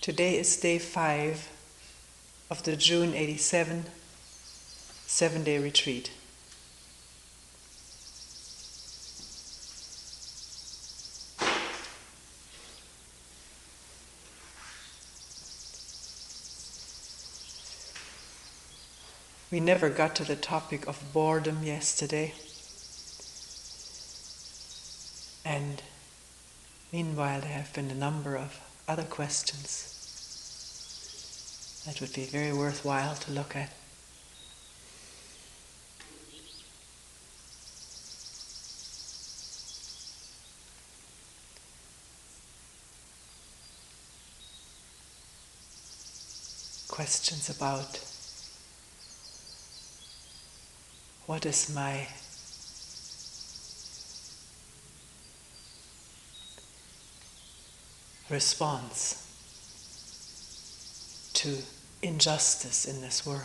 Today is day 5 of the June 87 7-day retreat. We never got to the topic of boredom yesterday. And meanwhile, there have been a number of other questions that would be very worthwhile to look at. Questions about what is my response to injustice in this world.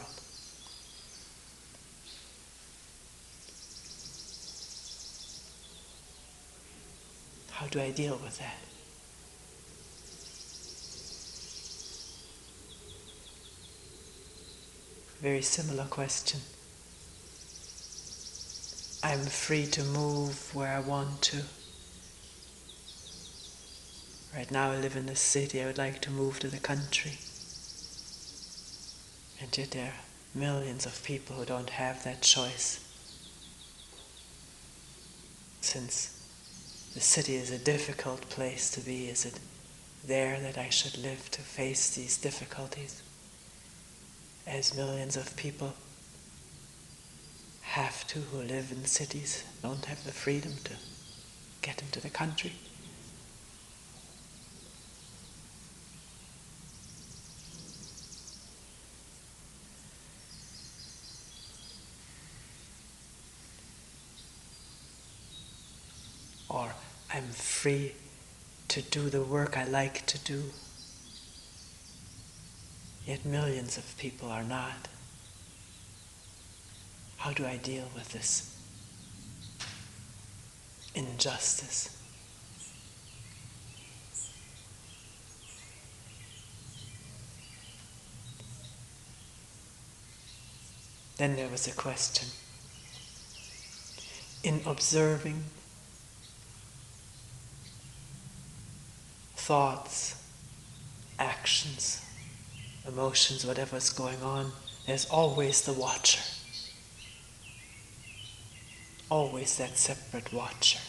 How do I deal with that? Very similar question. I'm free to move where I want to. Right now I live in the city, I would like to move to the country. And yet there are millions of people who don't have that choice. Since the city is a difficult place to be, is it there that I should live to face these difficulties? As millions of people have to, who live in cities, don't have the freedom to get into the country. Or I'm free to do the work I like to do. Yet millions of people are not. How do I deal with this injustice? Then there was a question. In observing thoughts, actions, emotions, whatever's going on, there's always the watcher. Always that separate watcher.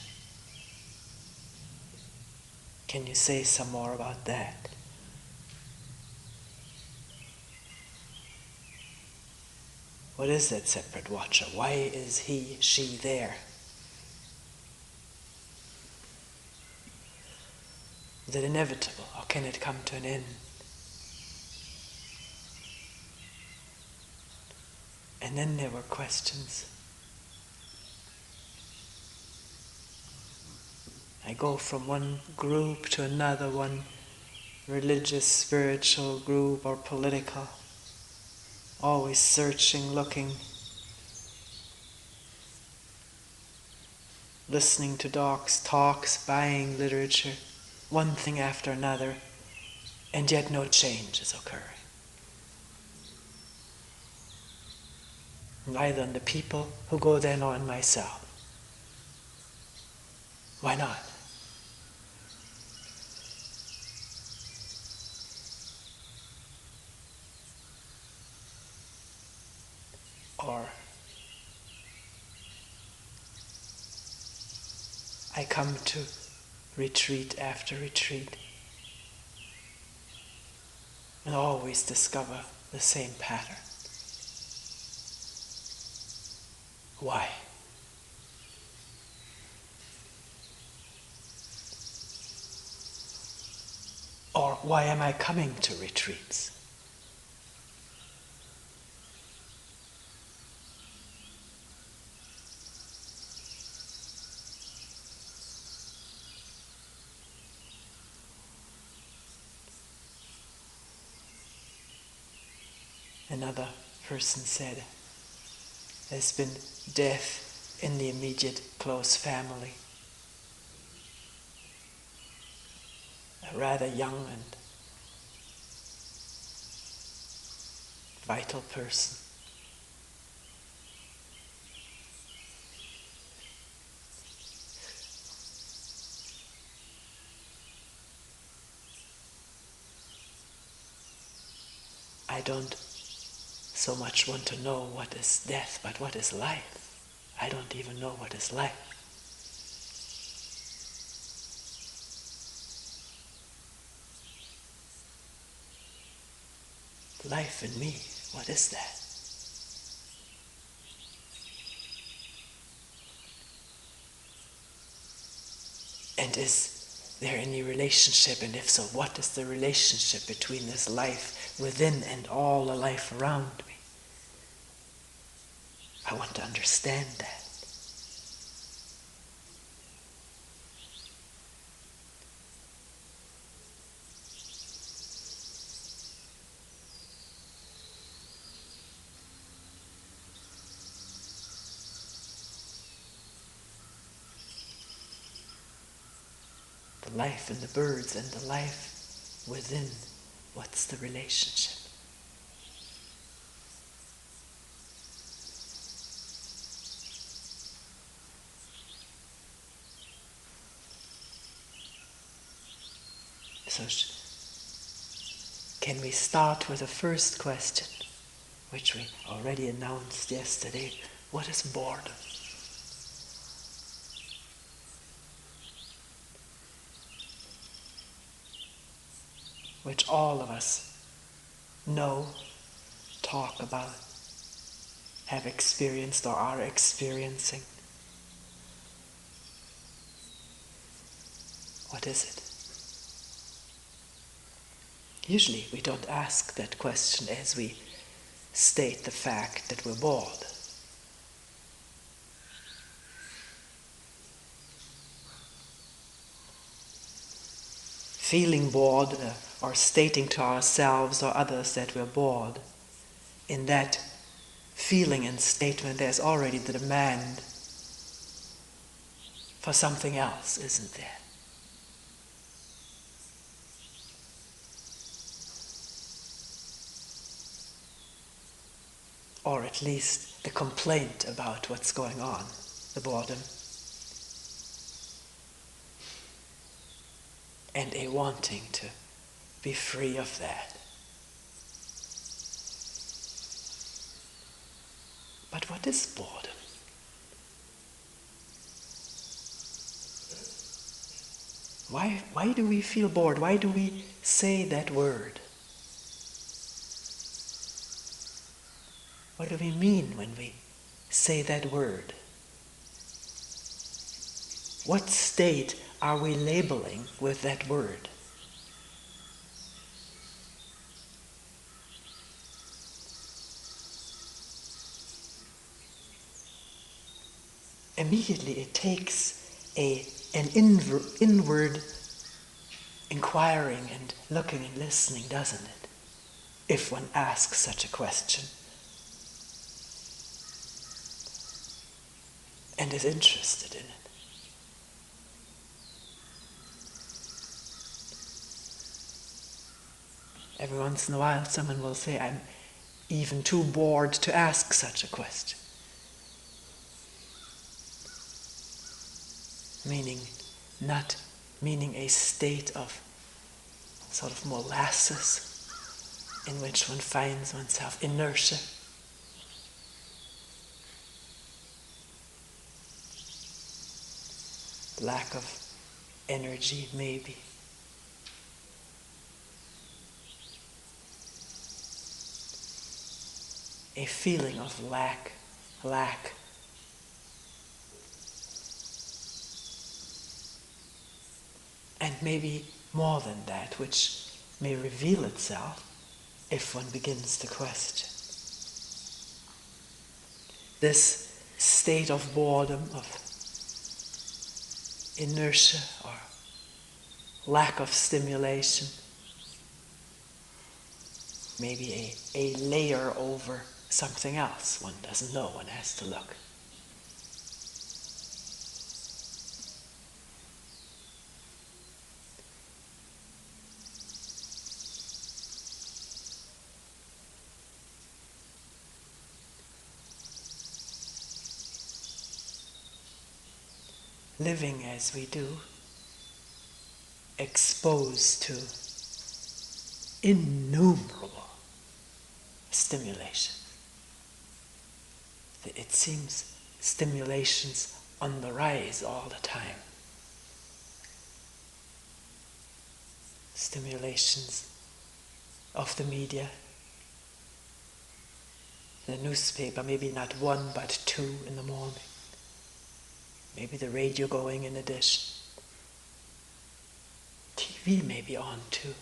Can you say some more about that? What is that separate watcher? Why is he, she there? Is it inevitable, or can it come to an end? And then there were questions. I go from one group to another, one religious, spiritual group or political, always searching, looking, listening to talks, buying literature, one thing after another, and yet no change is occurring. Neither in the people who go there nor in myself. Why not? Or I come to retreat after retreat and always discover the same pattern. Why? Or why am I coming to retreats? Another person said, there's been death in the immediate close family. A rather young and vital person. I don't so much want to know what is death, but what is life. I don't even know what is life. Life in me, what is that? And is there any relationship? And if so, what is the relationship between this life within and all the life around me? I want to understand that. The life in the birds and the life within, what's the relationship? So can we start with the first question, which we already announced yesterday? What is boredom? Which all of us know, talk about, have experienced or are experiencing. What is it? Usually we don't ask that question as we state the fact that we're bored. Feeling bored or stating to ourselves or others that we're bored, in that feeling and statement there's already the demand for something else, isn't there? Or at least the complaint about what's going on, the boredom, and a wanting to be free of that. But what is boredom? Why do we feel bored? Why do we say that word? What do we mean when we say that word? What state are we labeling with that word? Immediately it takes an inward inquiring and looking and listening, doesn't it? If one asks such a question and is interested in it. Every once in a while someone will say, I'm even too bored to ask such a question. Not meaning a state of sort of molasses in which one finds oneself, inertia. Lack of energy, maybe. A feeling of lack. And maybe more than that, which may reveal itself if one begins to question. This state of boredom, of inertia or lack of stimulation, maybe a layer over something else. One doesn't know, one has to look. living as we do, exposed to innumerable stimulations. It seems stimulations on the rise all the time. Stimulations of the media, the newspaper, maybe not one but two in the morning. Maybe the radio going in addition. TV may be on too.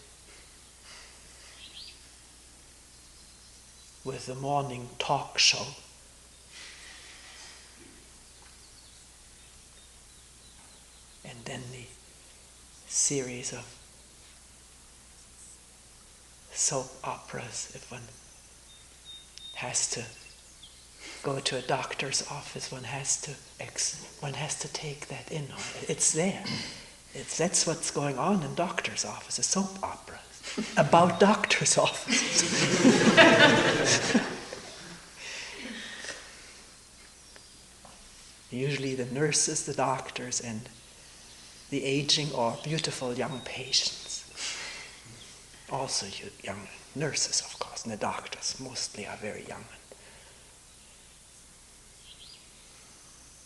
With the morning talk show. And then the series of soap operas, if one has to go to a doctor's office, one has to take that in. It's there. That's what's going on in doctor's offices, soap operas about doctor's offices. Usually the nurses, the doctors, and the aging or beautiful young patients. Also young nurses, of course, and the doctors mostly are very young and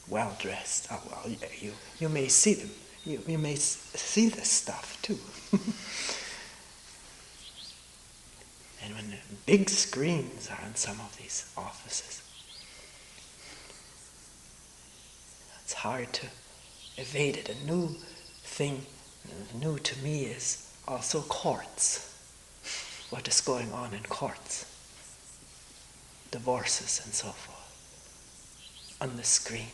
well-dressed. Oh, well, you may see them. You may see this stuff too. And when the big screens are in some of these offices, it's hard to evade it. A new thing, new to me, is also courts. What is going on in courts? Divorces and so forth. On the screen,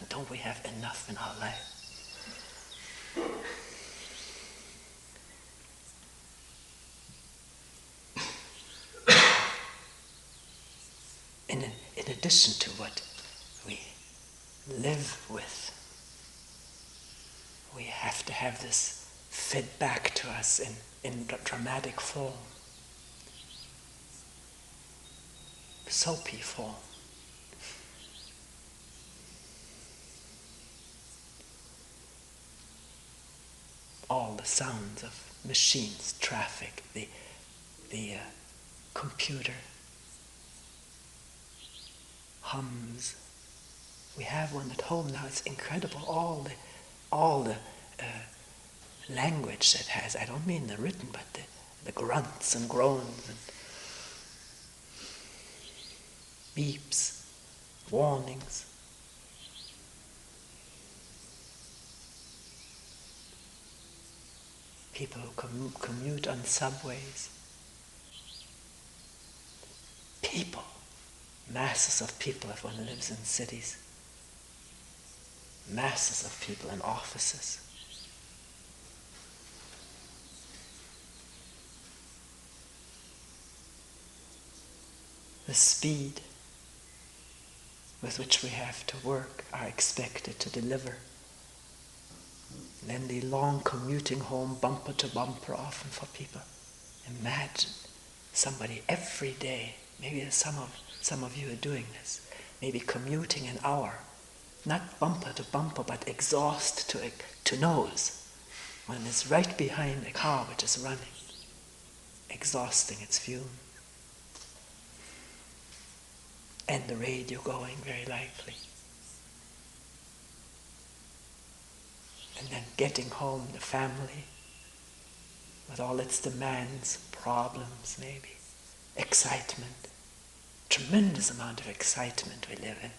don't we have enough in our life? In addition to what we live with, we have to have this fed back to us in dramatic form, soapy form. All the sounds of machines, traffic, the computer hums. We have one at home now. It's incredible. All the language it has. I don't mean the written, but the grunts and groans and beeps, warnings. People who commute on subways. People. Masses of people if one lives in cities. Masses of people in offices. The speed with which we have to work are expected to deliver. And then the long commuting home, bumper to bumper, often for people. Imagine somebody every day, maybe some of you are doing this, maybe commuting an hour, not bumper to bumper, but exhaust to nose. One is right behind a car which is running, exhausting its fume. And the radio going, very likely. And then getting home, the family, with all its demands, problems maybe, excitement, tremendous amount of excitement we live in.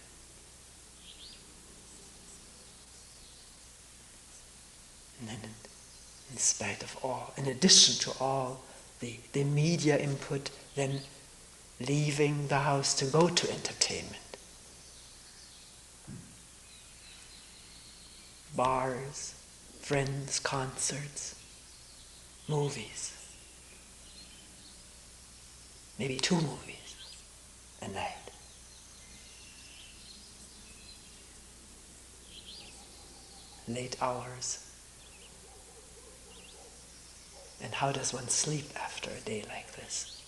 And then in spite of all, in addition to all the media input, then leaving the house to go to entertainment. Bars, friends, concerts, movies. Maybe 2 movies a night. Late hours. And how does one sleep after a day like this?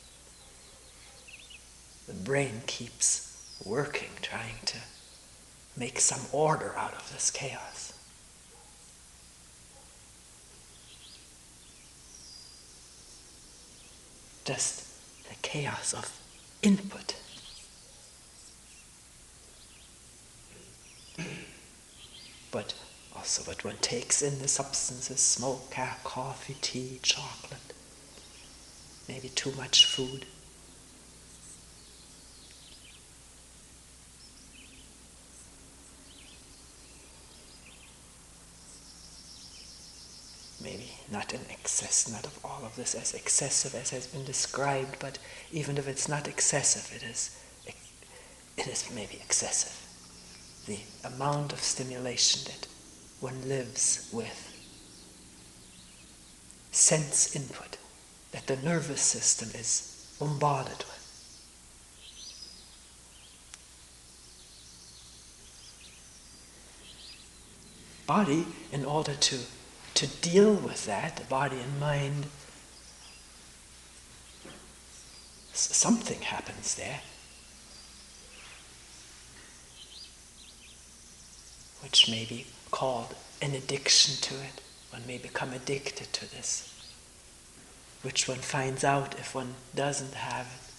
The brain keeps working, trying to make some order out of this chaos. just the chaos of input. But also what one takes in, the substances, smoke, coffee, tea, chocolate, maybe too much food. Maybe not in excess, not of all of this as excessive as has been described, but even if it's not excessive, it is maybe excessive. The amount of stimulation that one lives with, sense input that the nervous system is bombarded with. Body, in order to deal with that, the body and mind, something happens there, which may be called an addiction to it. One may become addicted to this, which one finds out if one doesn't have it.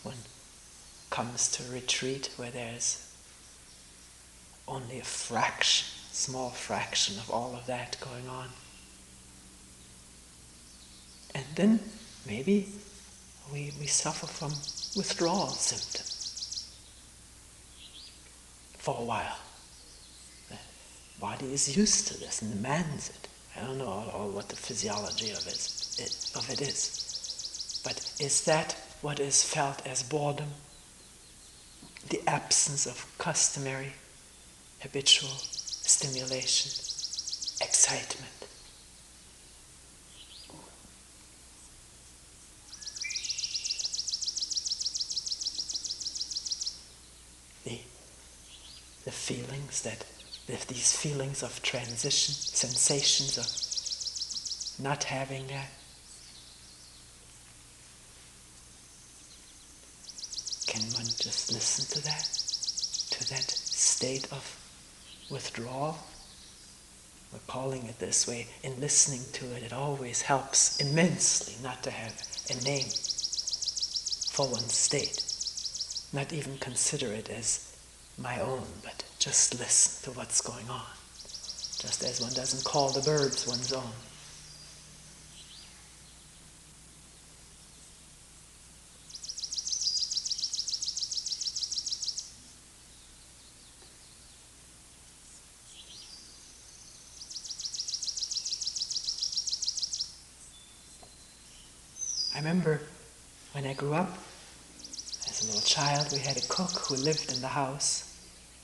One comes to a retreat where there's only a fraction, small fraction of all of that going on. And then maybe we suffer from withdrawal symptoms for a while. The body is used to this and demands it. I don't know all what the physiology of it is. But is that what is felt as boredom? The absence of customary, habitual stimulation, excitement. The feelings these feelings of transition, sensations of not having that. Can one just listen to that state of withdrawal? We're calling it this way. In listening to it, it always helps immensely not to have a name for one's state. Not even consider it as my own, but just listen to what's going on. Just as one doesn't call the birds one's own. I remember when I grew up, as a little child, we had a cook who lived in the house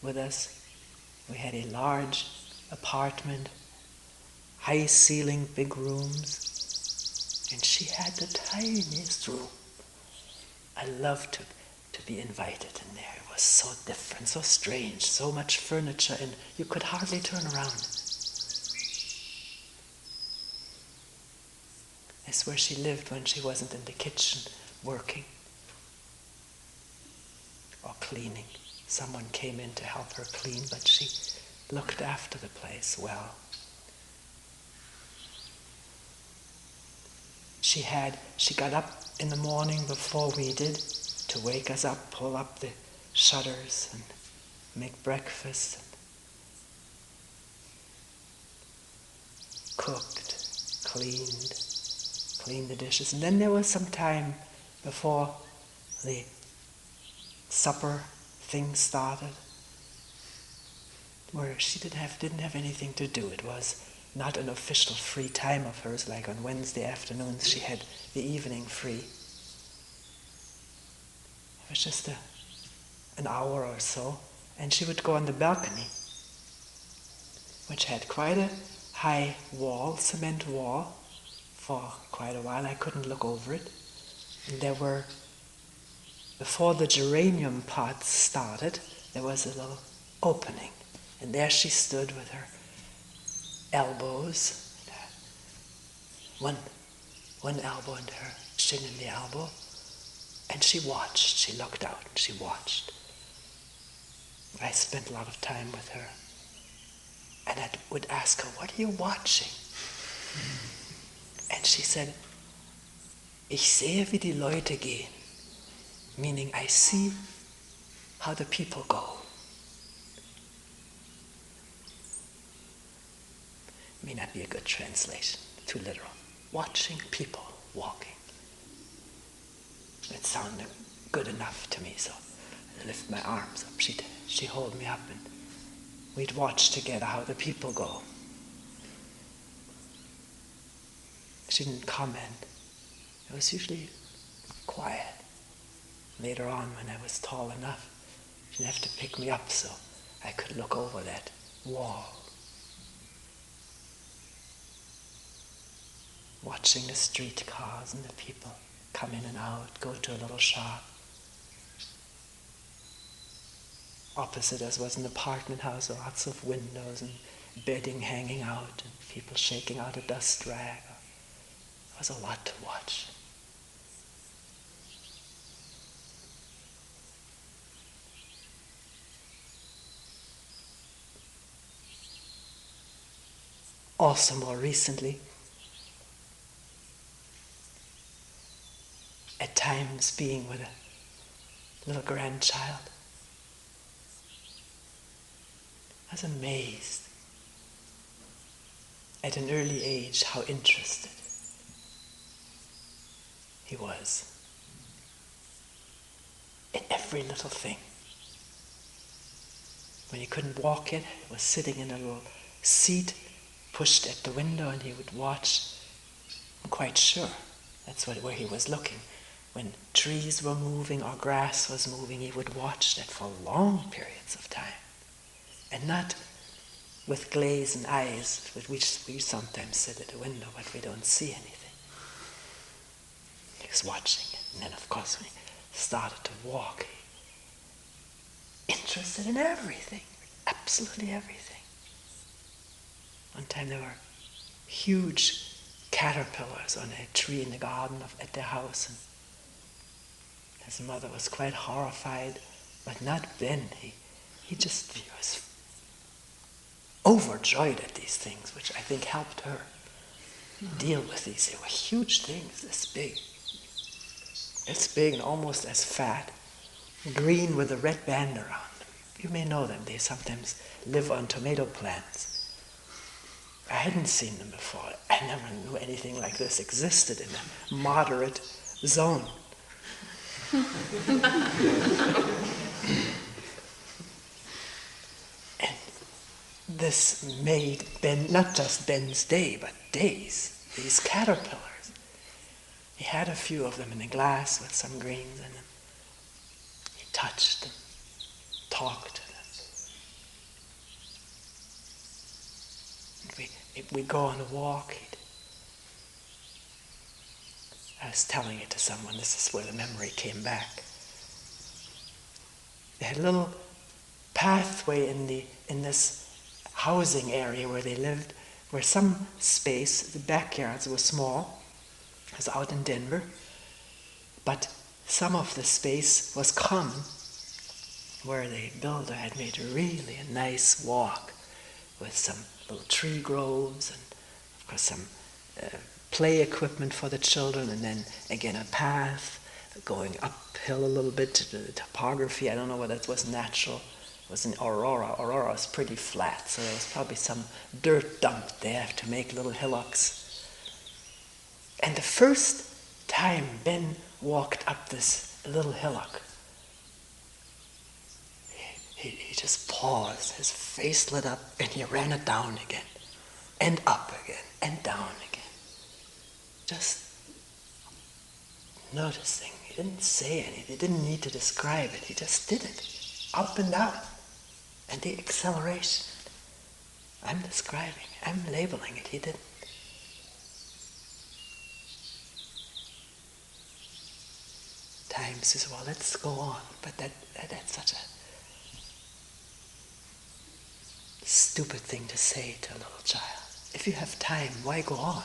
with us. We had a large apartment, high ceiling, big rooms, and she had the tiniest room. I loved to be invited in there. It was so different, so strange, so much furniture, and you could hardly turn around. That's where she lived when she wasn't in the kitchen working or cleaning. Someone came in to help her clean, but she looked after the place well. She got up in the morning before we did to wake us up, pull up the shutters and make breakfast, and cooked, cleaned the dishes. And then there was some time before the supper thing started where she didn't have anything to do. It was not an official free time of hers, like on Wednesday afternoons she had the evening free. It was just an hour or so, and she would go on the balcony, which had quite a high wall, cement wall, for quite a while. I couldn't look over it. And there were, before the geranium pots started, there was a little opening. And there she stood with her elbows, one elbow and her shin in the elbow, and she watched. She looked out and she watched. I spent a lot of time with her, and I would ask her, "What are you watching?" And she said, ich sehe, wie die Leute gehen. Meaning, I see how the people go. May not be a good translation, too literal. Watching people walking. It sounded good enough to me, so I lift my arms up. She'd hold me up and we'd watch together how the people go. She didn't comment. It was usually quiet. Later on, when I was tall enough, she didn't have to pick me up so I could look over that wall. Watching the streetcars and the people come in and out, go to a little shop. Opposite us was an apartment house, lots of windows and bedding hanging out and people shaking out a dust rag. It was a lot to watch. Also more recently, at times being with a little grandchild, I was amazed at an early age how interested he was in every little thing. When he couldn't walk it, he was sitting in a little seat pushed at the window and he would watch. I'm quite sure that's where he was looking. When trees were moving or grass was moving, he would watch that for long periods of time. And not with glazed eyes, with which we sometimes sit at the window, but we don't see anything. He was watching it. And then, of course, when he started to walk, interested in everything, absolutely everything. One time there were huge caterpillars on a tree in the garden at their house, and his mother was quite horrified, but not Ben. He was overjoyed at these things, which I think helped her deal with these. They were huge things, this big and almost as fat, green with a red band around them. You may know them. They sometimes live on tomato plants. I hadn't seen them before. I never knew anything like this existed in a moderate zone. And this made Ben, not just Ben's day, but days, these caterpillars. He had a few of them in a glass with some greens in them. He touched them, talked to them. And we go on a walk. I was telling it to someone, this is where the memory came back. They had a little pathway in this housing area where they lived, where some space, the backyards were small. It was out in Denver, but some of the space was common, where the builder had made really a nice walk with some little tree groves and, of course, some play equipment for the children, and then again a path going uphill a little bit to the topography. I don't know whether it was natural. It was in Aurora. Aurora was pretty flat, so there was probably some dirt dumped there to make little hillocks. And the first time Ben walked up this little hillock, he just paused, his face lit up, and he ran it down again, and up again, and down again. Just noticing. He didn't say anything. He didn't need to describe it. He just did it, up and down. And the acceleration. I'm describing, I'm labeling it. He didn't. Time says, well, let's go on. But that's such a stupid thing to say to a little child. If you have time, why go on?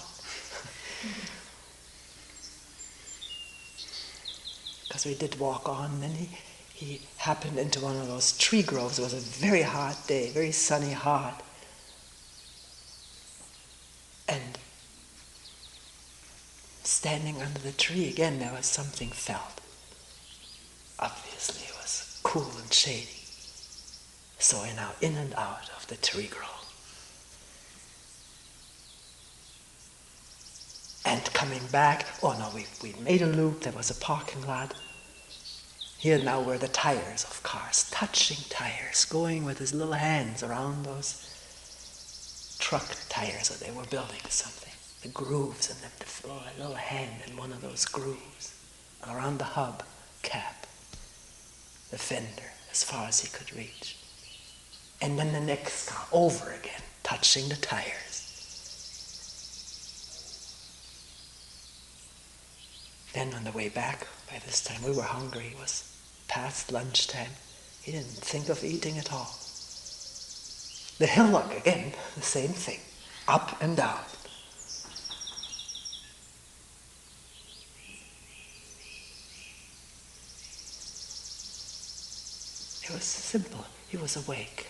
Because we did walk on, and then he happened into one of those tree groves. It was a very hot day, very sunny, hot. And standing under the tree again, there was something felt. Obviously it was cool and shady. So we're now in and out of the tree grove. And coming back, we made a loop, there was a parking lot. Here now were the tires of cars, touching tires, going with his little hands around those truck tires, or they were building something. The grooves in them, a little hand in one of those grooves, around the hub cap, the fender, as far as he could reach. And then the next car, over again, touching the tires. Then on the way back, by this time we were hungry, it was past lunchtime. He didn't think of eating at all. The hillock again, the same thing, up and down. It was simple, he was awake.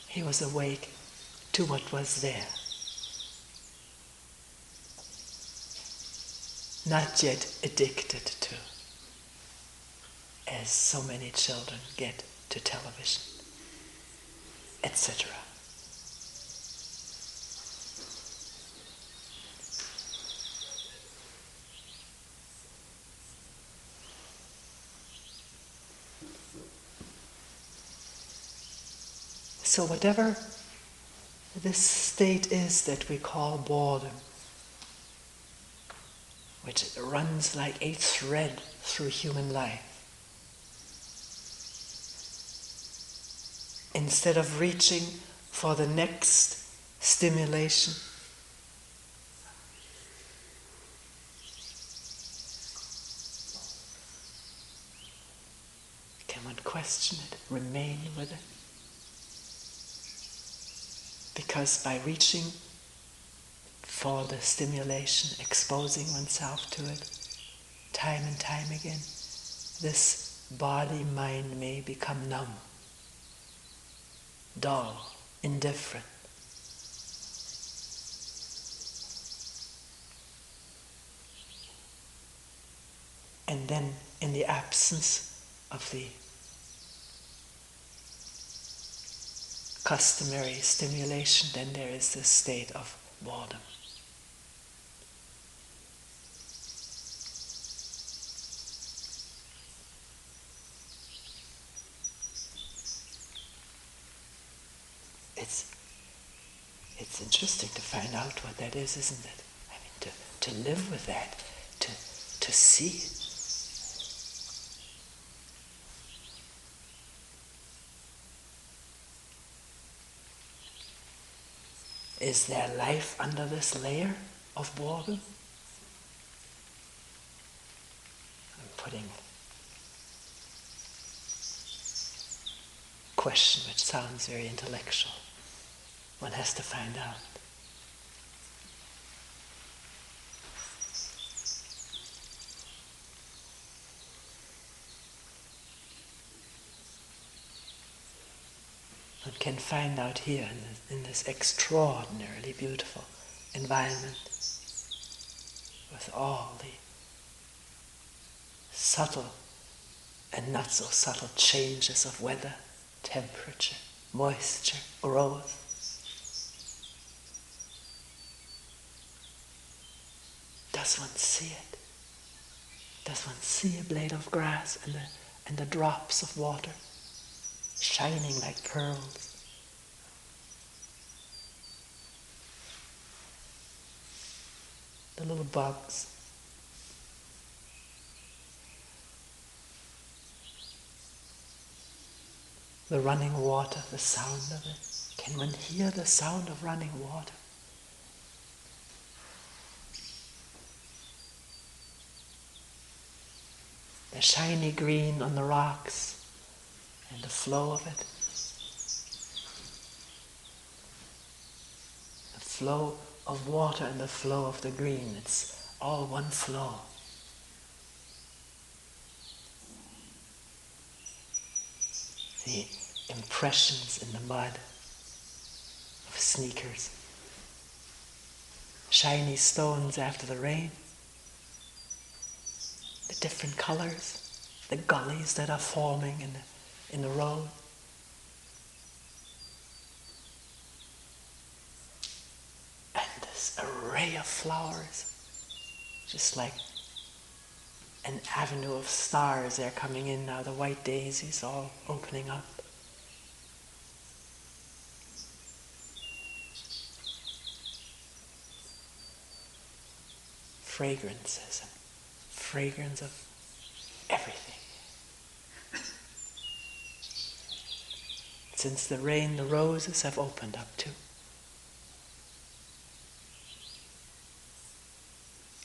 He was awake to what was there. Not yet addicted to, as so many children get to television, etc. So whatever this state is that we call boredom, which runs like a thread through human life, instead of reaching for the next stimulation, can one question it, remain with it? Because by reaching for the stimulation, exposing oneself to it, time and time again, this body-mind may become numb, dull, indifferent. And then, in the absence of the customary stimulation, then there is this state of boredom. It's interesting to find out what that is, isn't it? I mean, to live with that, to see it. Is there life under this layer of boredom? I'm putting a question which sounds very intellectual. One has to find out. One can find out here in this extraordinarily beautiful environment with all the subtle and not so subtle changes of weather, temperature, moisture, growth. Does one see it? Does one see a blade of grass and the drops of water shining like pearls? The little bugs. The running water, the sound of it. Can one hear the sound of running water? The shiny green on the rocks and the flow of it. The flow of water and the flow of the green. It's all one flow. The impressions in the mud of sneakers, shiny stones after the rain, the different colors, the gullies that are forming in the road. And this array of flowers, just like an avenue of stars, they're coming in now, the white daisies all opening up. Fragrances, and fragrance of everything. Since the rain, the roses have opened up too.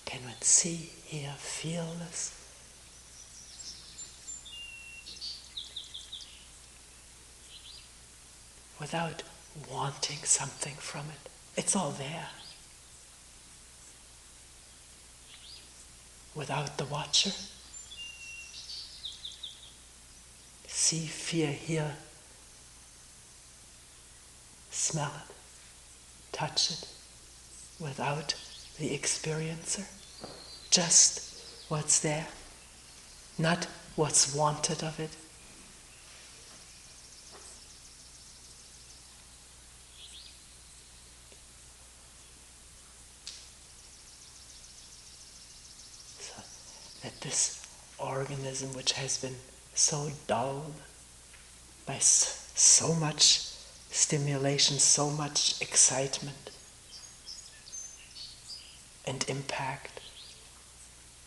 Can one see, hear, feel this? Without wanting something from it. It's all there. Without the watcher. See, feel, hear, smell it, touch it, without the experiencer. Just what's there, not what's wanted of it. So that this organism, which has been so dulled by so much stimulation, so much excitement and impact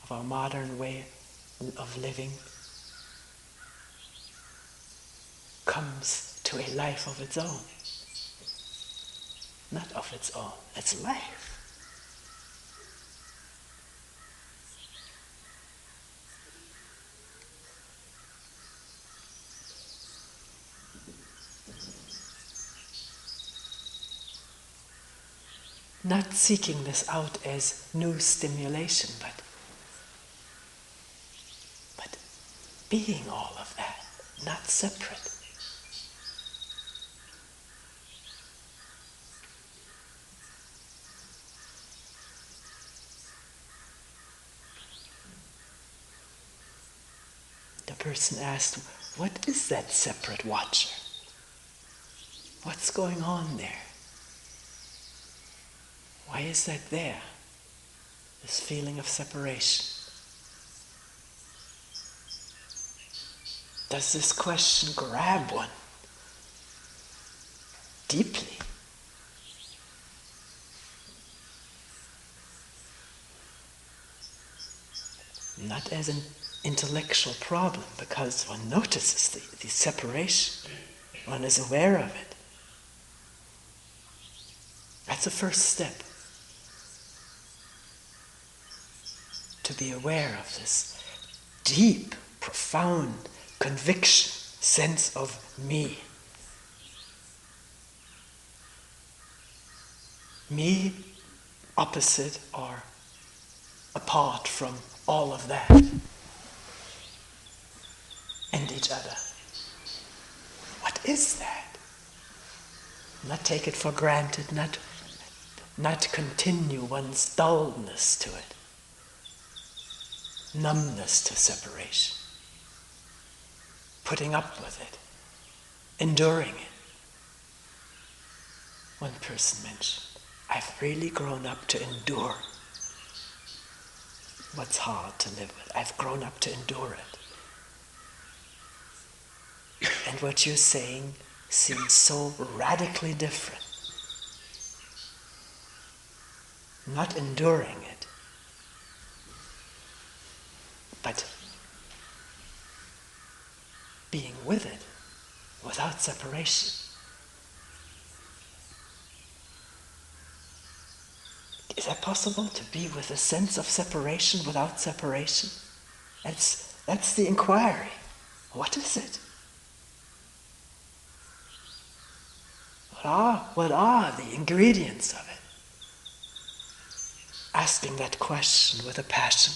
of our modern way of living, comes to a life of its own. Not of its own, it's life. Not seeking this out as new stimulation, but being all of that, not separate. The person asked, what is that separate watcher? What's going on there? Why is that there? This feeling of separation. Does this question grab one deeply? Not as an intellectual problem, because one notices the separation. One is aware of it. That's the first step. To be aware of this deep, profound conviction, sense of me. Me opposite or apart from all of that and each other. What is that? Not take it for granted, not continue one's dullness to it, numbness to separation, putting up with it, enduring it. One person mentioned, I've really grown up to endure what's hard to live with. I've grown up to endure it. And what you're saying seems so radically different. Not enduring it, but being with it without separation. Is that possible, to be with a sense of separation without separation? That's the inquiry. What is it? What are the ingredients of it? Asking that question with a passion.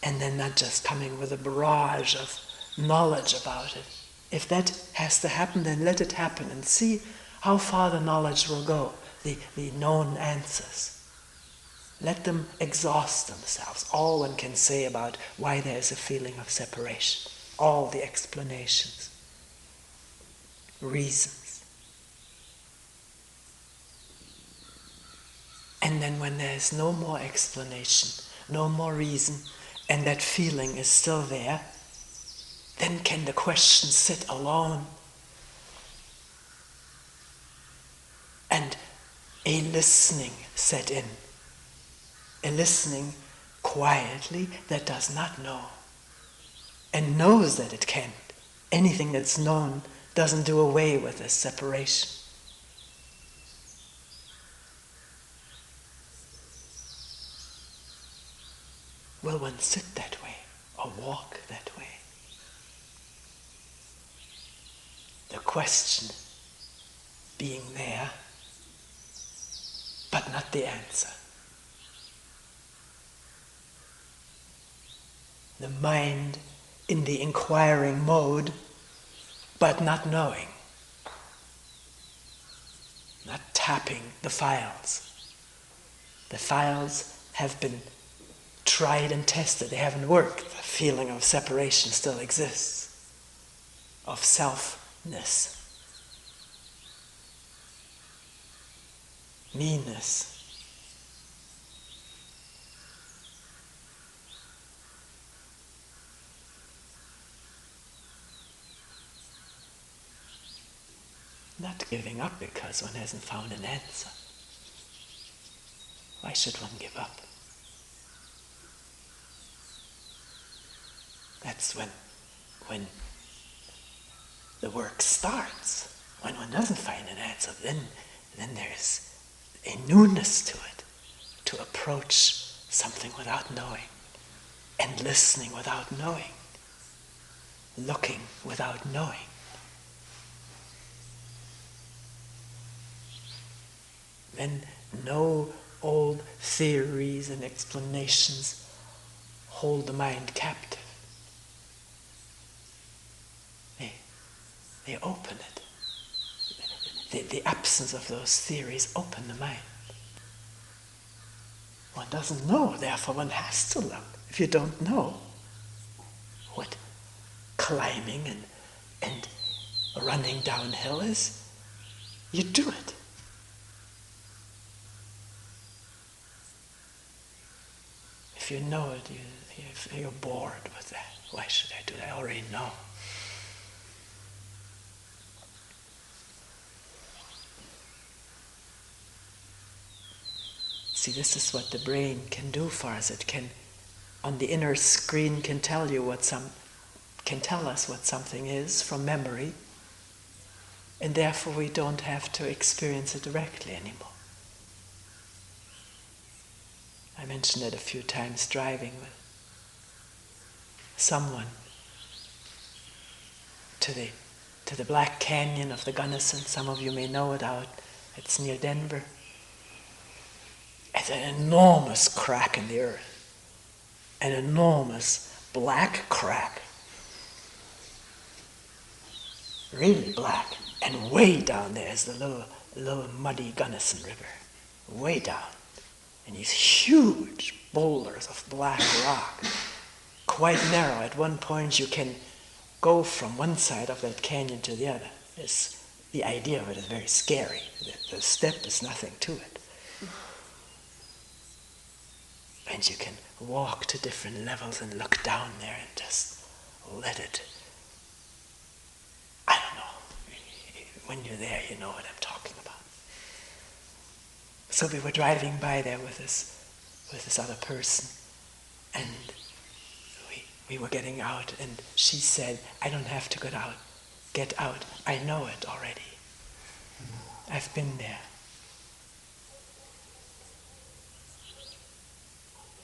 And then not just coming with a barrage of knowledge about it. If that has to happen, then let it happen and see how far the knowledge will go, the known answers. Let them exhaust themselves. All one can say about why there is a feeling of separation. All the explanations, reasons. And then when there is no more explanation, no more reason, and that feeling is still there, then can the question sit alone and a listening set in. A listening quietly that does not know and knows that it can't. Anything that's known doesn't do away with this separation. Will one sit that way or walk that way? The question being there, but not the answer. The mind in the inquiring mode, but not knowing. Not tapping the files. The files have been tried and tested. They haven't worked. The feeling of separation still exists, of selfness, meanness. Not giving up because one hasn't found an answer. Why should one give up? That's when the work starts. When one doesn't find an answer, then there's a newness to it, to approach something without knowing, and listening without knowing, looking without knowing. Then no old theories and explanations hold the mind captive. They open it. The absence of those theories open the mind. One doesn't know, therefore one has to look. If you don't know what climbing and running downhill is, you do it. If you know it, you're bored with that. Why should I do that? I already know. See, this is what the brain can do for us. It can, on the inner screen, can tell us what something is from memory, and therefore we don't have to experience it directly anymore. I mentioned it a few times driving with someone to the Black Canyon of the Gunnison. Some of you may know it out. It's near Denver. It's an enormous crack in the earth. An enormous black crack. Really black. And way down there is the little muddy Gunnison River. Way down. And these huge boulders of black rock. Quite narrow. At one point you can go from one side of that canyon to the other. The idea of it is very scary. The step is nothing to it. And you can walk to different levels and look down there and just let it. I don't know. When you're there, you know what I'm talking about. So we were driving by there with this other person, and we were getting out, and she said, "I don't have to get out. I know it already. I've been there."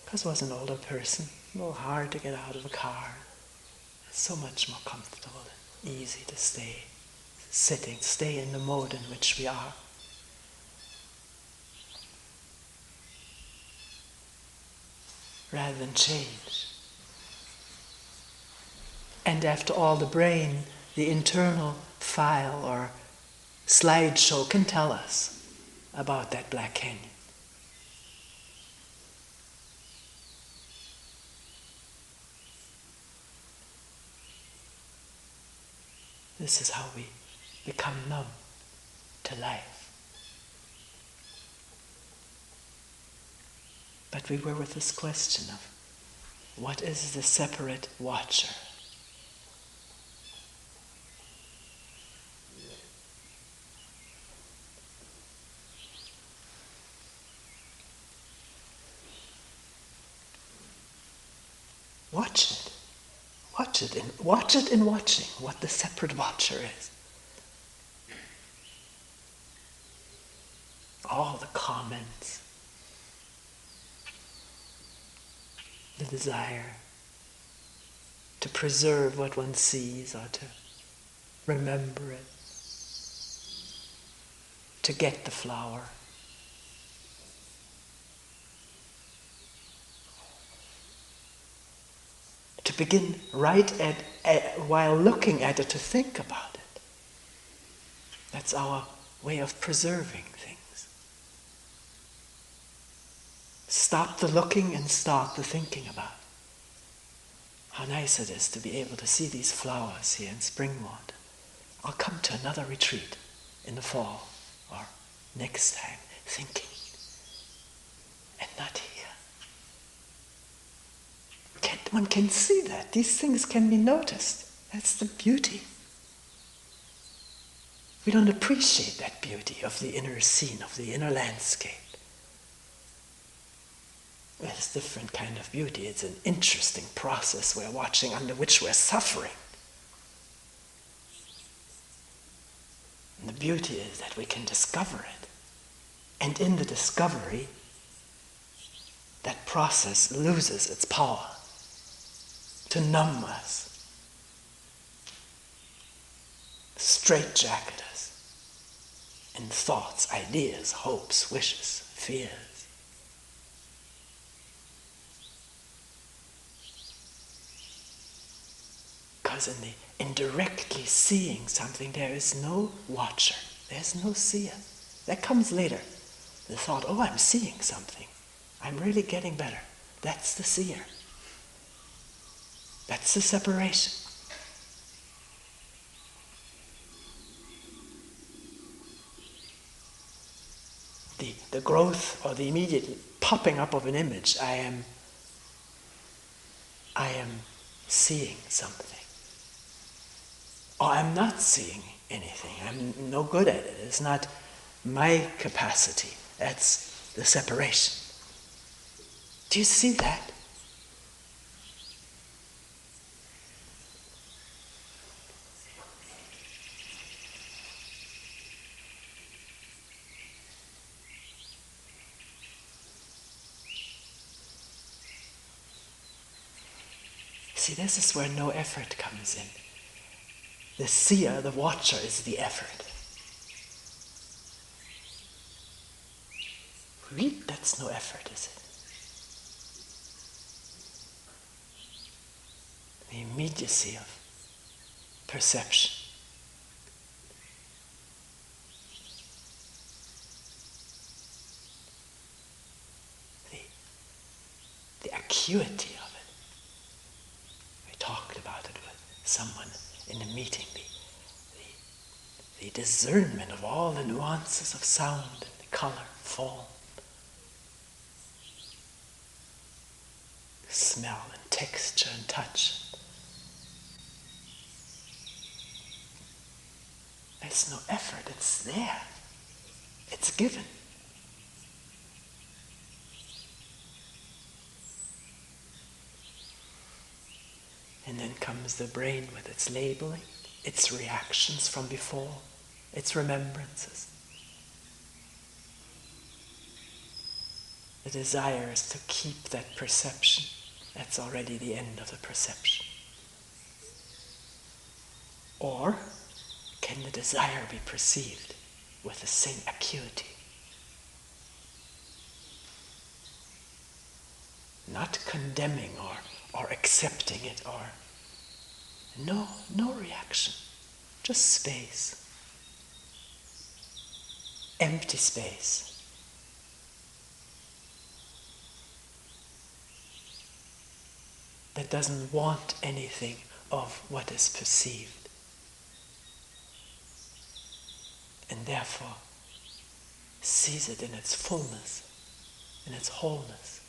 Because I was an older person, a little hard to get out of a car. It's so much more comfortable and easy to stay in the mode in which we are. Rather than change. And after all, the brain, the internal file or slideshow can tell us about that Black Canyon. This is how we become numb to life. But we were with this question of what is the separate watcher? Watch it. Watch it in watching what the separate watcher is. All the comments, the desire to preserve what one sees or to remember it, to get the flower. To begin while looking at it, to think about it. That's our way of preserving things. Stop the looking and start the thinking about it. How nice it is to be able to see these flowers here in Springwater. I'll come to another retreat in the fall or next time thinking, and not here. One can see that. These things can be noticed. That's the beauty. We don't appreciate that beauty of the inner scene, of the inner landscape. It's a different kind of beauty. It's an interesting process we're watching, under which we're suffering. And the beauty is that we can discover it. And in the discovery, that process loses its power to numb us, straitjacket us in thoughts, ideas, hopes, wishes, fears. Because in directly seeing something, there is no watcher, there's no seer. That comes later. The thought, oh, I'm seeing something. I'm really getting better. That's the seer. That's the separation. The growth or the immediate popping up of an image, I am seeing something. Or I'm not seeing anything. I'm no good at it. It's not my capacity. That's the separation. Do you see that? See, this is where no effort comes in. The seer, the watcher, is the effort. Really, that's no effort, is it? The immediacy of perception. The acuity of it. We talked about it with someone in a meeting. The discernment of all the nuances of sound and color, form, smell and texture and touch. There's no effort, it's there. It's given. And then comes the brain with its labeling, its reactions from before, its remembrances. The desire is to keep that perception. That's already the end of the perception. Or can the desire be perceived with the same acuity? Not condemning or accepting it or No reaction, just space. Empty space. That doesn't want anything of what is perceived. And therefore sees it in its fullness, in its wholeness.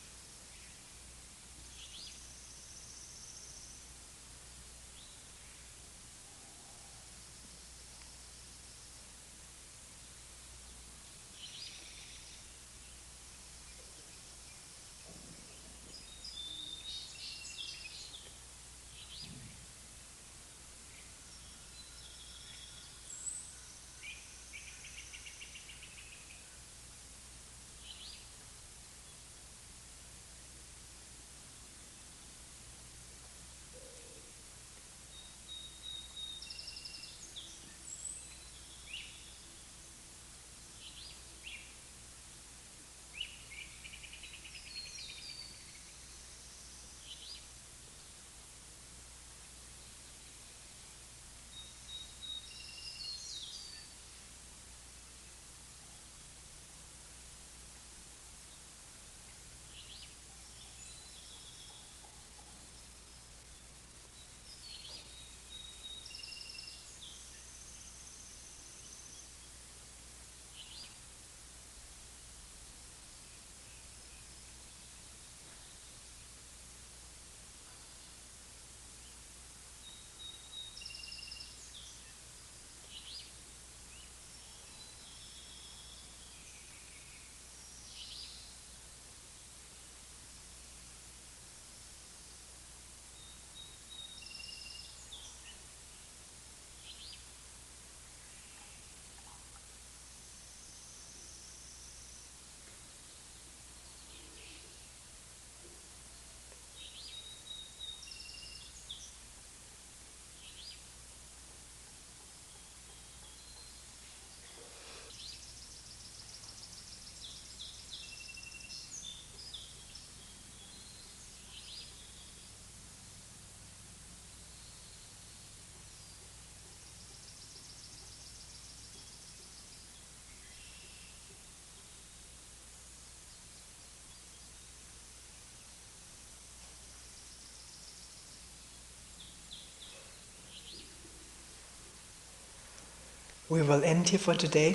We will end here for today.